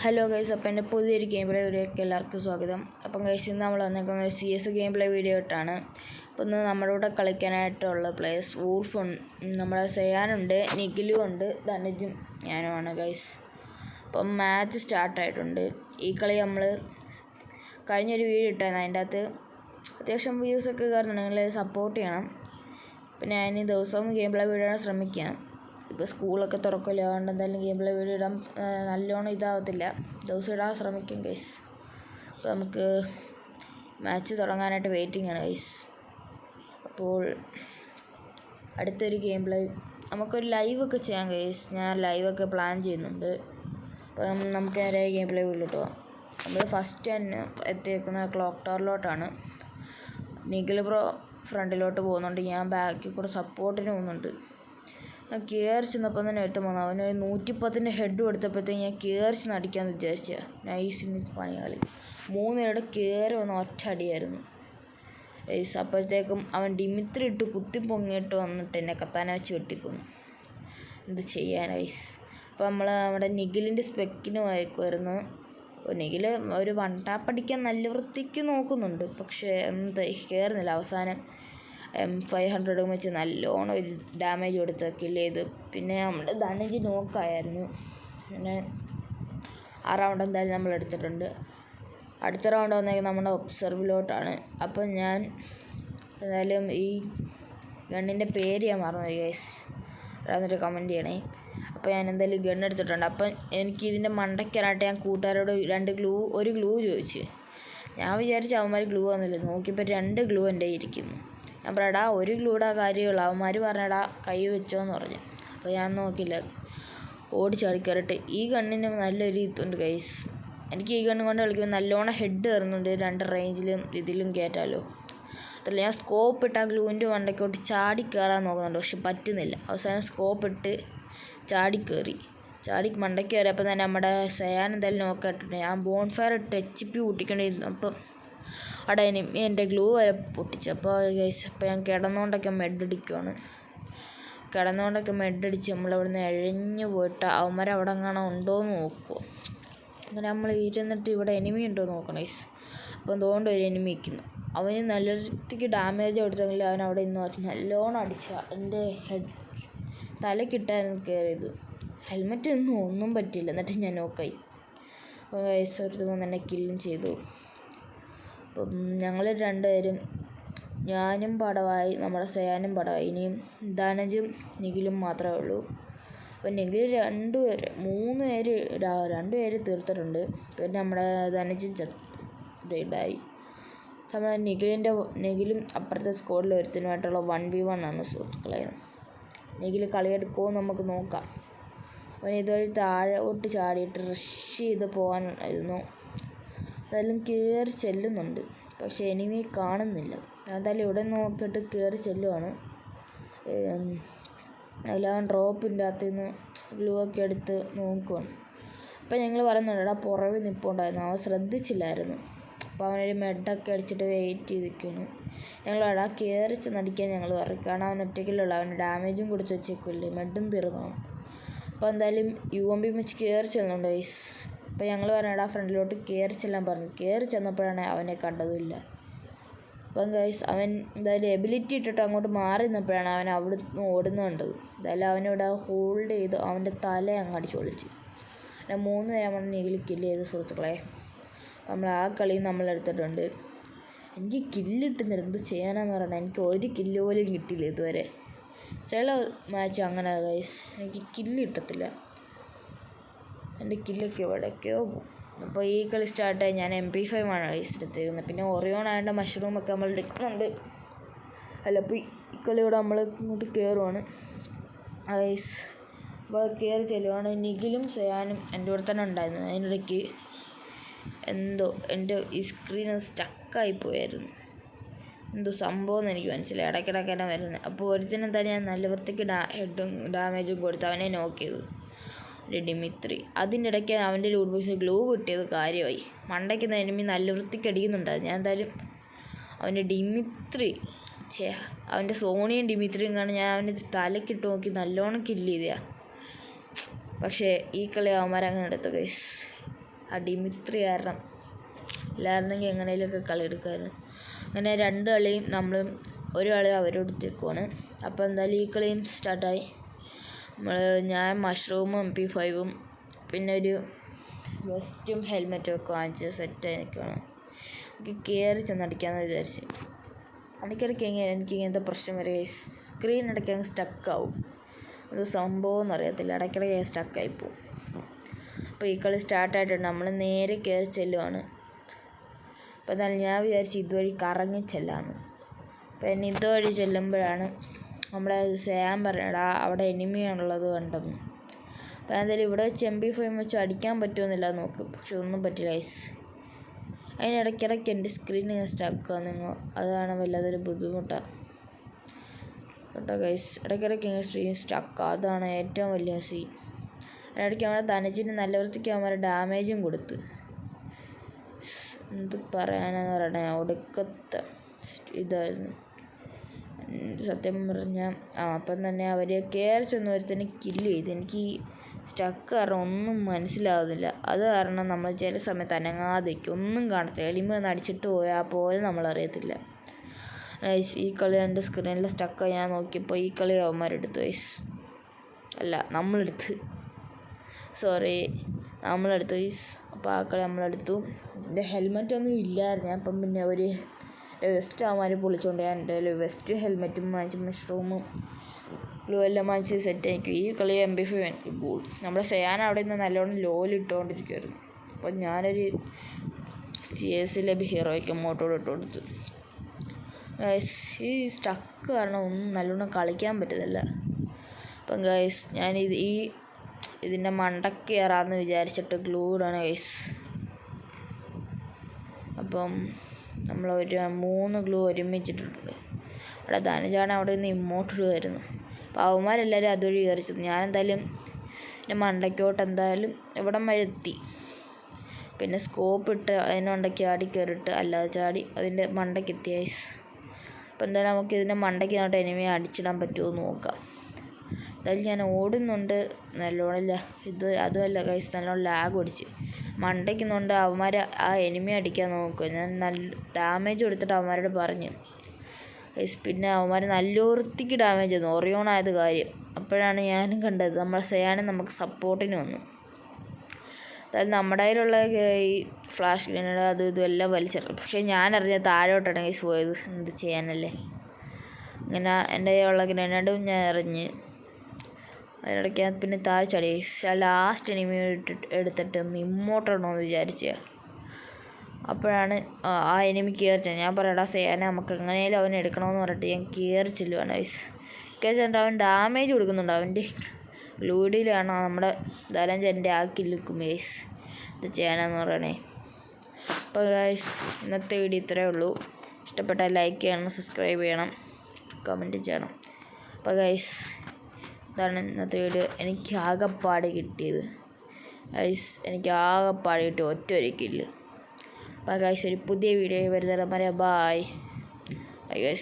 Hello guys, അപ്പോൾ എൻ്റെ പുതിയൊരു ഗെയിം പ്ലേ വീഡിയോയ്ക്ക് എല്ലാവർക്കും സ്വാഗതം. അപ്പം ഗൈസ്, ഇന്ന് നമ്മൾ വന്നേക്കുന്നത് CS ഗെയിം പ്ലേ വീഡിയോ ഇട്ടാണ്. അപ്പോൾ ഇന്ന് നമ്മുടെ കൂടെ കളിക്കാനായിട്ടുള്ള പ്ലേയേഴ്സ് വൂൾഫ്, നമ്മുടെ സെയാനുണ്ട്, നിഖിലും ഉണ്ട്, ധനുജും ഞാനുമാണ് ഗൈസ്. അപ്പം മാച്ച് സ്റ്റാർട്ടായിട്ടുണ്ട്. ഈ കളി നമ്മൾ കഴിഞ്ഞൊരു വീഡിയോ ഇട്ടായിരുന്നു. അതിൻ്റെ അകത്ത് അത്യാവശ്യം വ്യൂസൊക്കെ കയറുന്നുണ്ട്. നിങ്ങൾ സപ്പോർട്ട് ചെയ്യണം. പിന്നെ ഞാൻ ഈ ദിവസവും ഗെയിം പ്ലേ വീഡിയോ ഇടാൻ ശ്രമിക്കാം. ഇപ്പോൾ സ്കൂളൊക്കെ തുറക്കില്ല, അതുകൊണ്ട് എന്തായാലും ഗെയിം പ്ലേ വീഡിയോ ഇടാൻ നല്ലോണം ഇതാവത്തില്ല. ദിവസം ഇടാൻ ശ്രമിക്കും ഗൈസ്. അപ്പോൾ നമുക്ക് മാച്ച് തുടങ്ങാനായിട്ട് വെയിറ്റിംഗ് ആണ് ഗൈസ്. അപ്പോൾ അടുത്തൊരു ഗെയിം പ്ലേ നമുക്കൊരു ലൈവൊക്കെ ചെയ്യാം ഗൈസ്. ഞാൻ ലൈവൊക്കെ പ്ലാൻ ചെയ്യുന്നുണ്ട്. അപ്പം നമുക്ക് നേരെ ഗെയിം പ്ലേ വീട്ടിലോട്ട് പോകാം. നമ്മൾ ഫസ്റ്റ് തന്നെ എത്തിയേക്കുന്ന ക്ലോക്ക് ടവറിലോട്ടാണ്. നിഖിൽ ബ്രോ ഫ്രണ്ടിലോട്ട് പോകുന്നുണ്ട്, ഞാൻ ബാക്കിൽ കൂടെ സപ്പോർട്ടിന് പോകുന്നുണ്ട്. ഞാൻ കയറി ചെന്നപ്പോൾ തന്നെ ഒരുത്തം വന്നു. അവനൊരു 110 ഹെഡ് കൊടുത്തപ്പോഴത്തേക്ക് ഞാൻ കയറി ചെന്ന് അടിക്കാമെന്ന് വിചാരിച്ച നൈസിന് പണികളി 3 പേരുടെ കയറി വന്ന ഒറ്റ അടിയായിരുന്നു ഐസ്. അപ്പോഴത്തേക്കും അവൻ ഡിമിത്രി ഇട്ട് കുത്തി പൊങ്ങിയിട്ട് വന്നിട്ട് എന്നെ കത്താനെ വെച്ച് വെട്ടിക്കൊന്നു. എന്ത് ചെയ്യാൻ ഐസ്. അപ്പോൾ നമ്മുടെ നിഖിലിൻ്റെ സ്പെക്കിന് വായിക്കുമായിരുന്നു. നിഖിൽ ഒരു വൺ ടാപ്പ് അടിക്കാൻ നല്ല വൃത്തിക്ക് നോക്കുന്നുണ്ട്, പക്ഷേ എന്ത് കയറുന്നില്ല. അവസാനം M500 വെച്ച് നല്ലോണം ഒരു ഡാമേജ് കൊടുത്ത് കില്ല് ചെയ്ത്. പിന്നെ നമ്മുടെ ധനുജ് നോക്കായിരുന്നു. പിന്നെ ആ റൗണ്ട് എന്തായാലും നമ്മൾ എടുത്തിട്ടുണ്ട്. അടുത്ത റൗണ്ട് വന്നേക്കുന്നത് നമ്മുടെ ഒബ്സർവിലോട്ടാണ്. അപ്പം ഞാൻ എന്തായാലും ഈ ഗണ്ണിൻ്റെ പേര് ഞാൻ മറന്നു ഗൈസ്, അതൊന്നൊരു കമൻറ്റ് ചെയ്യണേ. അപ്പോൾ ഞാൻ എന്തായാലും ഗണ്ണ് എടുത്തിട്ടുണ്ട്. അപ്പം എനിക്ക് ഇതിൻ്റെ മണ്ടയ്ക്കാനായിട്ട് ഞാൻ കൂട്ടുകാരോട് ഒരു ഗ്ലൂ ചോദിച്ചു. ഞാൻ വിചാരിച്ചു അവന്മാർ ഗ്ലൂ വന്നില്ല. നോക്കിയപ്പോൾ 2 ഗ്ലൂ എൻ്റെ ഇരിക്കുന്നു. ഞാൻ പറയടാ ഒരു ഗ്ലൂടെ കാര്യമുള്ളൂ. അവന്മാർ പറഞ്ഞടാ കൈ വെച്ചോന്ന് പറഞ്ഞു. അപ്പോൾ ഞാൻ നോക്കില്ല, ഓടിച്ചാടി കയറിട്ട്. ഈ ഗണ്ണിന് നല്ലൊരു ഇതുണ്ട് ഗൈസ്. എനിക്ക് ഈ ഗണ്ണ് കൊണ്ട് കളിക്കുമ്പോൾ നല്ലോണം ഹെഡ് കയറുന്നുണ്ട്. 2 റേഞ്ചിലും ഇതിലും കയറ്റാമല്ലോ. അതല്ല, ഞാൻ സ്കോപ്പ് ഇട്ട് ആ ഗ്ലൂവിൻ്റെ മണ്ടയ്ക്കോട്ട് ചാടി കയറാൻ നോക്കുന്നുണ്ട്, പക്ഷെ പറ്റുന്നില്ല. അവസാനം സ്കോപ്പ് ഇട്ട് ചാടി മണ്ടയ്ക്ക് കയറിയപ്പോൾ തന്നെ നമ്മുടെ സെയാൻ എന്തായാലും നോക്കിയിട്ടുണ്ട്. ഞാൻ ബോൺഫയർ ഇട്ട് HP കൂട്ടിക്കൊണ്ടിരുന്നു. അപ്പം അവിടെ എൻ്റെ ഗ്ലൂ വരെ പൊട്ടിച്ചു. അപ്പോൾ ഗൈസ്, അപ്പോൾ ഞാൻ കിടന്നുകൊണ്ടൊക്കെ മെഡടിക്കുവാണ്. മെഡടിച്ച് നമ്മളിവിടുന്ന് എഴഞ്ഞു പോയിട്ട് അവന്മാർ അവിടെ എങ്ങാനും ഉണ്ടോയെന്ന് നോക്കുമോ. അങ്ങനെ നമ്മൾ ഇരുന്നിട്ട് ഇവിടെ എനിമി ഉണ്ടോ എന്ന് നോക്കണം ഗൈസ്. അപ്പോൾ എന്തുകൊണ്ട് ഒരു എനിമി നിൽക്കുന്നു. അവന് നല്ല രീതിക്ക് ഡാമേജ് കൊടുത്തെങ്കിൽ അവൻ അവിടെ ഇന്ന് നല്ലോണം അടിച്ച എൻ്റെ തലക്കിട്ടായിരുന്നു കയറിയത്. ഹെൽമെറ്റ് ഒന്നും പറ്റിയില്ല. എന്നിട്ട് ഞാൻ നോക്കായി. അപ്പോൾ ഗൈസ് ഒരു തന്നെ കില്ലും ചെയ്തു. അപ്പം ഞങ്ങൾ 2 പേരും, ഞാനും പടവായി, നമ്മുടെ സെയാനും പടവായി. ഇനിയും ധനുജും നിഖിലും മാത്രമേ ഉള്ളൂ. അപ്പം നിഖിൽ 2 പേര് തീർത്തിട്ടുണ്ട്. പിന്നെ നമ്മുടെ ധനുജും ഇതായി. നമ്മുടെ നിഖിലും അപ്പുറത്തെ സ്കോഡിൽ ഒരുത്തനുമായിട്ടുള്ള 1v1 ആണ് സുഹൃത്തുക്കളെ. നിഖിൽ കളിയെടുക്കുമോ നമുക്ക് നോക്കാം. അവൻ ഇതുവഴി താഴോട്ട് ചാടിയിട്ട് റഷ് ചെയ്ത് പോകാനായിരുന്നു. എന്തായാലും കയറി ചെല്ലുന്നുണ്ട്, പക്ഷേ എനിമി കാണുന്നില്ല. എന്തായാലും ഇവിടെ നോക്കിയിട്ട് കയറി ചെല്ലുവാണ്. അതിലവൻ ഡ്രോപ്പിൻ്റെ അകത്തു നിന്ന് ഗ്ലൂ ഒക്കെ എടുത്ത് നോക്കുവാണ്. അപ്പം ഞങ്ങൾ പറയുന്നുണ്ട്, എടാ പുറവിൽ നിൽപ്പുണ്ടായിരുന്നു, അവൻ ശ്രദ്ധിച്ചില്ലായിരുന്നു. അപ്പോൾ അവനൊരു മെഡൊക്കെ അടിച്ചിട്ട് വെയിറ്റ് ചെയ്ത് നിൽക്കുകയാണ്. ഞങ്ങളെടാ കയറി ചെന്നടിക്കാൻ ഞങ്ങൾ പറയും, കാരണം അവൻ ഒറ്റയ്ക്കുള്ള അവന് ഡാമേജും കൊടുത്ത് വെച്ചേക്കില്ലേ, മെഡും തീർന്നതാണ്. അപ്പോൾ എന്തായാലും UMP വെച്ച് കയറി ചെല്ലുന്നുണ്ട് ഗൈസ്. അപ്പോൾ ഞങ്ങൾ പറഞ്ഞടാ ഫ്രണ്ടിലോട്ട് കയറി ചെല്ലാൻ പറഞ്ഞു. കയറി ചെന്നപ്പോഴാണ് അവനെ കണ്ടതുമില്ല. അപ്പം ഗൈസ്, അവൻ എന്തായാലും എബിലിറ്റി ഇട്ടിട്ട് അങ്ങോട്ട് മാറി നിന്നപ്പോഴാണ് അവൻ അവിടെ നിന്ന് ഓടുന്നത് കണ്ടത്. എന്തായാലും അവനിവിടെ ഹോൾഡ് ചെയ്ത് അവൻ്റെ തല അങ്ങ് അടിച്ച് പൊളിച്ച്. പിന്നെ 3 പേരെ നമ്മൾ നിഖിൽ കില്ല് ചെയ്ത് സുഹൃത്തുക്കളെ. നമ്മൾ ആ കളി നമ്മളെടുത്തിട്ടുണ്ട്. എനിക്ക് കില്ലിട്ടുന്നില്ല, എന്ത് ചെയ്യാനാന്ന് പറഞ്ഞാൽ എനിക്ക് ഒരു കില്ല് പോലും കിട്ടിയില്ല ഇതുവരെ. ചില മാച്ച് അങ്ങനെ ഗൈസ്, എനിക്ക് കില്ല് കിട്ടത്തില്ല. എൻ്റെ കില്ലൊക്കെ എവിടേക്കോ പോകും. അപ്പോൾ ഈ കളി സ്റ്റാർട്ടായി ഞാൻ MP5 ആണ് ഗൈസ് എടുത്തേക്കുന്നത്. പിന്നെ ഒറിയോൺ ആയതിൻ്റെ മഷ്റൂമൊക്കെ നമ്മൾ എടുക്കുന്നുണ്ട്. അപ്പോൾ ഈ കളിയോടെ നമ്മൾ ഇങ്ങോട്ട് കയറുവാണ് ഗൈസ്. അപ്പോൾ കയറി ചെല്ലുവാണ്. നിഖിലും സെയാനും എൻ്റെ കൂടെ തന്നെ ഉണ്ടായിരുന്നു. അതിനിടയ്ക്ക് എന്തോ എൻ്റെ ഈ സ്ക്രീൻ സ്റ്റക്കായിപ്പോയായിരുന്നു. എന്തോ സംഭവം എന്ന് എനിക്ക് മനസ്സിലായി. ഇടയ്ക്കിടയ്ക്ക് തന്നെ വരുന്നത്. അപ്പോൾ ഒരുത്തനെന്തായാലും ഞാൻ നല്ല വൃത്തിക്ക് ഹെഡും ഡാമേജും കൊടുത്ത് അവനെ നോക്ക് ചെയ്തു, ഒരു ഡിമിത്രി. അതിൻ്റെ ഇടയ്ക്ക് അവൻ്റെ ലൂട്ട് ബോക്സിൽ ഗ്ലൂ കിട്ടിയത് കാര്യമായി. മണ്ടയ്ക്ക് എനിമി നല്ല വൃത്തിക്ക് അടിക്കുന്നുണ്ടായിരുന്നു. ഞാൻ എന്തായാലും അവൻ്റെ അവൻ്റെ സോണിയും ഡിമിത്രിയും കാണാൻ ഞാൻ അവൻ്റെ തലക്കിട്ട് നോക്കി നല്ലോണം കില്ല് ചെയ്തതാണ്. പക്ഷേ ഈ കളി അവന്മാരങ്ങനെ എടുത്തു ഗൈസ്. ആ ഡിമിത്രി കാരണം ഇല്ലായിരുന്നെങ്കിൽ എങ്ങനെയൊക്കെ കളി എടുക്കാമായിരുന്നു. അങ്ങനെ 2 കളിയും നമ്മൾ ഒരു കളി അവരെടുത്തേക്കുവാണ്. അപ്പോൾ എന്തായാലും ഈ കളിയും സ്റ്റാർട്ടായി. ഞാൻ മഷ്റൂമും MP5 പിന്നെ ഒരു വെസ്റ്റും ഹെൽമെറ്റും ഒക്കെ വാങ്ങിച്ച് സെറ്റായി നിൽക്കുകയാണ്. എനിക്ക് കയറി ചെന്നടിക്കാമെന്ന് വിചാരിച്ച്. ഇടയ്ക്കിടയ്ക്ക് എനിക്ക് ഇങ്ങനത്തെ പ്രശ്നം വരെ സ്ക്രീൻ ഇടയ്ക്ക് അങ്ങ് സ്റ്റക്കാവും. അത് സംഭവം എന്ന് അറിയത്തില്ല, ഇടയ്ക്കിടയ്ക്ക് സ്റ്റക്കായിപ്പോവും. അപ്പോൾ ഈ കളി സ്റ്റാർട്ടായിട്ടുണ്ട്. നമ്മൾ നേരെ കയറി ചെല്ലുവാണ്. അപ്പോൾ എന്നാലും ഞാൻ വിചാരിച്ച് ഇതുവഴി കറങ്ങി ചെല്ലാമെന്ന്. അപ്പോൾ എന്നെ ഇതുവഴി ചെല്ലുമ്പോഴാണ് നമ്മളെ ചെയ്യാൻ പറഞ്ഞടാ അവിടെ എനിമിയാണുള്ളത് കണ്ടെന്ന്. അപ്പോൾ എന്തായാലും ഇവിടെ വെച്ച് MP5 വെച്ച് അടിക്കാൻ പറ്റുമെന്നില്ല നോക്കും, പക്ഷെ ഒന്നും പറ്റില്ല ഗൈസ്. അതിനിടയ്ക്കിടയ്ക്ക് എൻ്റെ സ്ക്രീൻ സ്റ്റക്കാണ് നിങ്ങൾ, അതാണ് വല്ലാതൊരു ബുദ്ധിമുട്ടാണ് കേട്ടോ ഗൈസ്. ഇടയ്ക്കിടയ്ക്ക് ഇങ്ങനെ സ്ക്രീൻ സ്റ്റക്കാണ്, അതാണ് ഏറ്റവും വലിയ സീൻ. ഇടയ്ക്ക് നമ്മുടെ ധനജിന് നല്ല വൃത്തിക്ക് അവന്മാർ ഡാമേജും കൊടുത്ത്. എന്ത് പറയാനാന്ന് പറയണേ, ഒടുക്കത്തെ ഇതായിരുന്നു സത്യം പറഞ്ഞാൽ. അപ്പം തന്നെ അവർ കയറി ചെന്ന് ഒരുത്തന്നെ കില്ല് ചെയ്ത്. എനിക്ക് സ്റ്റക്ക് കാരണം ഒന്നും മനസ്സിലാവുന്നില്ല. അത് കാരണം നമ്മൾ ചില സമയത്ത് അനങ്ങാതിരിക്കും, ഒന്നും കാണത്തില്ല. എളിമ ഒന്ന് അടിച്ചിട്ട് പോയാൽ പോലും നമ്മളറിയത്തില്ല. ഈ കളി എൻ്റെ സ്ക്രീനിൽ സ്റ്റക്കായി. ഞാൻ നോക്കിയപ്പോൾ ഈ കളി അവന്മാരെടുത്തു ഗൈസ്. അല്ല, നമ്മളെടുത്ത്, സോറി, നമ്മളെടുത്തു ഗൈസ്. അപ്പോൾ ആ കളി നമ്മളെടുത്തു. എൻ്റെ ഹെൽമെറ്റൊന്നും ഇല്ലായിരുന്നു. ഞാൻ അപ്പം പിന്നെ ഒരു വെസ്റ്റ് അവന്മാർ പൊളിച്ചുകൊണ്ട് ഞാൻ എൻ്റെ വെസ്റ്റും ഹെൽമെറ്റും വാങ്ങിച്ച് മഷ്റൂമും ഗ്ലൂ എല്ലാം വാങ്ങിച്ച് സെറ്റ് ആയിരിക്കും. ഈ കളി MP5 എനിക്ക് ബോൾ. നമ്മുടെ സയാൻ അവിടെ നിന്ന് നല്ലോണം ലോലിട്ടുകൊണ്ടിരിക്കുമായിരുന്നു. അപ്പോൾ ഞാനൊരു CS-ലെ ഹീറോയ്ക്ക് മോട്ടോട് ഇട്ട് കൊടുത്തു. ഗൈസ് ഈ സ്റ്റക്ക് കാരണം ഒന്നും നല്ലോണം കളിക്കാൻ പറ്റുന്നില്ല. അപ്പം ഗൈസ് ഞാനിത് ഇതിൻ്റെ മണ്ടയ്ക്ക് കയറാമെന്ന് വിചാരിച്ചിട്ട് ഗ്ലൂ ഇടാണ് ഗൈസ്. അപ്പം നമ്മൾ ഒരു 3 ഗ്ലൂ ഒരുമിച്ചിട്ടിട്ടുണ്ട്. അവിടെ ധനജാണ് അവിടെ നിന്ന് ഇമോട്ടിടുമായിരുന്നു. അപ്പോൾ അവന്മാരെല്ലാവരും അതുവഴി കയറിച്ചത്. ഞാനെന്തായാലും എൻ്റെ മണ്ടയ്ക്കോട്ട് എന്തായാലും ഇവിടം വരെ എത്തി. പിന്നെ സ്കോപ്പ് ഇട്ട് അതിൻ്റെ മണ്ടയ്ക്ക് ചാടി കയറിയിട്ട് അല്ലാതെ ചാടി അതിൻ്റെ മണ്ടയ്ക്ക് എത്തി ഗൈസ്. അപ്പോൾ എന്തായാലും നമുക്ക് ഇതിൻ്റെ മണ്ടയ്ക്ക് നോട്ട് എനിമിയെ അടിച്ചിടാൻ പറ്റുമോ എന്ന് നോക്കാം. എന്തായാലും ഞാൻ ഓടുന്നുണ്ട് നല്ലോണമില്ല. അതുമല്ല ഗൈസ്, നല്ലോണം ലാഗ് ഓടിച്ച് മണ്ടയ്ക്കുന്നുണ്ട്. അവന്മാർ ആ എനിമി അടിക്കാൻ നോക്കുക. ഞാൻ നല്ല ഡാമേജ് കൊടുത്തിട്ട് അവന്മാരോട് പറഞ്ഞു ഗൈസ്. പിന്നെ അവന്മാർ നല്ല വൃത്തിക്ക് ഡാമേജ് തന്നു, ഒറിയോണായത് കാര്യം. അപ്പോഴാണ് ഞാനും കണ്ടത് നമ്മുടെ സയാനും നമുക്ക് സപ്പോർട്ടിന് വന്നു. അതായത് നമ്മുടെ കയ്യിലുള്ള ഈ ഫ്ലാഷ് ഗ്രനേഡ് അതും ഇതും എല്ലാം വലിച്ചെറിഞ്ഞു. പക്ഷേ ഞാനറിഞ്ഞ താഴോട്ടാണ് ഗൈസ് പോയത്. എന്ത് ചെയ്യാനല്ലേ. ഇങ്ങനെ എൻ്റെ കയ്യിലുള്ള ഗ്രനേഡും ഞാൻ എറിഞ്ഞ് അതിനിടയ്ക്ക് പിന്നെ താഴെ ചാടി. ലാസ്റ്റ് എനിമി എടുത്തിട്ട് ഒന്ന് ഇമ്മോട്ടിടണമെന്ന് വിചാരിച്ച അപ്പോഴാണ് ആ എനിമി കയറി. ഞാൻ പറയടാ സേന നമുക്ക് എങ്ങനെയാലും അവനെ എടുക്കണമെന്ന് പറഞ്ഞിട്ട് ഞാൻ കയറി ചെല്ലുവാണ് ഗൈസ്. കയറിച്ചിട്ട് അവൻ ഡാമേജ് കൊടുക്കുന്നുണ്ട്. അവൻ്റെ ഗ്ലൂഡിയിലാണ് നമ്മുടെ ധനഞ്ജൻ്റെ ആ കില്ലിക്കും ഗൈസ്. ഇത് ചെയ്യാനെന്ന് പറയണേ. അപ്പോൾ ഗൈസ് ഇന്നത്തെ വീഡിയോ ഇത്രയേ ഉള്ളൂ. ഇഷ്ടപ്പെട്ടാൽ ലൈക്ക് ചെയ്യണം, സബ്സ്ക്രൈബ് ചെയ്യണം, കമൻറ്റ് ചെയ്യണം. അപ്പോൾ ഗൈസ് ഇതാണ് ഇന്നത്തെ വീഡിയോ. എനിക്ക് ആകെപ്പാട് കിട്ടിയത് ഗൈസ്, എനിക്ക് ആകെപ്പാട് കിട്ടിയ ഒറ്റൊരു കില്ല്. അപ്പോൾ ഗൈസ് ഒരു പുതിയ വീഡിയോ വരുന്നത് വരെ ബായ് ഗൈസ്.